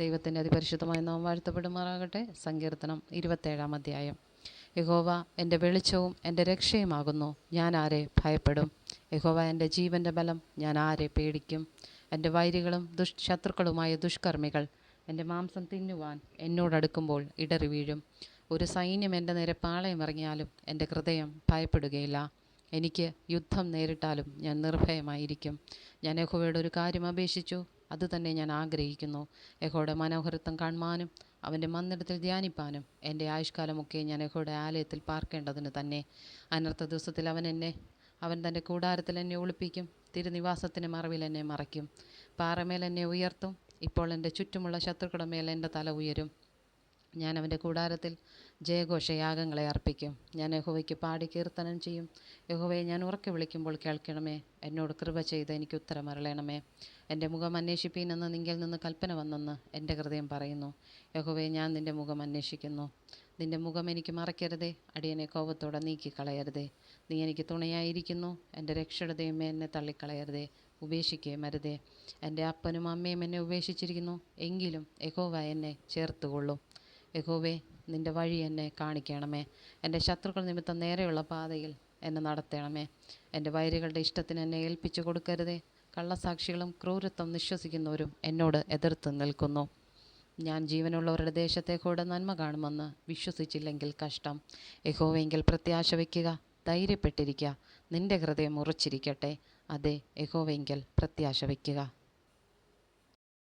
ദൈവത്തിൻ്റെ അതിപരിശുദ്ധമായ നാമം വാഴ്ത്തപ്പെടുമാറാകട്ടെ. സങ്കീർത്തനം 27 അധ്യായം. യഹോവ എൻ്റെ വെളിച്ചവും എൻ്റെ രക്ഷയുമാകുന്നു, ഞാൻ ആരെ ഭയപ്പെടും? യഹോവ എൻ്റെ ജീവൻ്റെ ബലം, ഞാൻ ആരെ പേടിക്കും? എൻ്റെ വൈരികളും ശത്രുക്കളുമായ ദുഷ്കർമ്മികൾ എൻ്റെ മാംസം തിന്നുവാൻ എന്നോടടുക്കുമ്പോൾ ഇടറി വീഴും. ഒരു സൈന്യം എൻ്റെ നേരെ പാളയമിറങ്ങിയാലും എൻ്റെ ഹൃദയം ഭയപ്പെടുകയില്ല. എനിക്ക് യുദ്ധം നേരിട്ടാലും ഞാൻ നിർഭയമായിരിക്കും. ഞാൻ യഹോവയോട് ഒരു കാര്യം അപേക്ഷിച്ചു, അതുതന്നെ ഞാൻ ആഗ്രഹിക്കുന്നു. യഹോവയുടെ മനോഹരത്വം കാണുവാനും അവൻ്റെ മന്ദിരത്തിൽ ധ്യാനിപ്പാനും എൻ്റെ ആയുഷ്കാലമൊക്കെ ഞാൻ യഹോവയുടെ ആലയത്തിൽ പാർക്കേണ്ടതിന് തന്നെ. അനർത്ഥ ദിവസത്തിൽ അവൻ തൻ്റെ കൂടാരത്തിൽ എന്നെ ഒളിപ്പിക്കും. തിരുനിവാസത്തിന് മറവിൽ എന്നെ മറയ്ക്കും. പാറമേൽ എന്നെ ഉയർത്തും. ഇപ്പോൾ എൻ്റെ ചുറ്റുമുള്ള ശത്രുക്കളുടെ മേൽ എൻ്റെ തല ഉയരും. ഞാൻ അവൻ്റെ കൂടാരത്തിൽ ജയഘോഷയാഗങ്ങളെ അർപ്പിക്കും. ഞാൻ യഹോവയ്ക്ക് പാടി കീർത്തനം ചെയ്യും. യഹോവയെ ഞാൻ ഉറക്കെ വിളിക്കുമ്പോൾ കേൾക്കണമേ. എന്നോട് കൃപ ചെയ്ത് എനിക്ക് ഉത്തരമരുളണമേ. എൻ്റെ മുഖം അന്വേഷിപ്പീനെന്ന് നിങ്കിൽ നിന്ന് കൽപ്പന വന്നെന്ന് എൻ്റെ ഹൃദയം പറയുന്നു. യഹോവയെ, ഞാൻ നിൻ്റെ മുഖം അന്വേഷിക്കുന്നു. നിൻ്റെ മുഖം എനിക്ക് മറയ്ക്കരുതേ. അടിയനെ കോപത്തോടെ നീക്കിക്കളയരുതേ. നീ എനിക്ക് തുണയായിരിക്കുന്നു. എൻ്റെ രക്ഷയുടെ ദൈവമേ, എന്നെ തള്ളിക്കളയരുതേ, ഉപേക്ഷിക്കുകയും അരുതേ. എൻ്റെ അപ്പനും അമ്മയും എന്നെ ഉപേക്ഷിച്ചിരിക്കുന്നു, എങ്കിലും യഹോവ എന്നെ ചേർത്തുകൊള്ളും. യഹോവേ, നിൻ്റെ വഴി എന്നെ കാണിക്കണമേ. എൻ്റെ ശത്രുക്കൾ നിമിത്തം നേരെയുള്ള പാതയിൽ എന്നെ നടത്തണമേ. എൻ്റെ വൈരികളുടെ ഇഷ്ടത്തിന് എന്നെ ഏൽപ്പിച്ചു കൊടുക്കരുതേ. കള്ളസാക്ഷികളും ക്രൂരത്വം നിശ്വസിക്കുന്നവരും എന്നോട് എതിർത്ത് നിൽക്കുന്നു. ഞാൻ ജീവനുള്ളവരുടെ ദേശത്തെ കൂടെ നന്മ കാണുമെന്ന് വിശ്വസിച്ചില്ലെങ്കിൽ കഷ്ടം. യഹോവയെങ്കിൽ പ്രത്യാശ വയ്ക്കുക, ധൈര്യപ്പെട്ടിരിക്കുക. നിൻ്റെ ഹൃദയം ഉറച്ചിരിക്കട്ടെ. അതെ, യഹോവയെങ്കിൽ പ്രത്യാശ വയ്ക്കുക.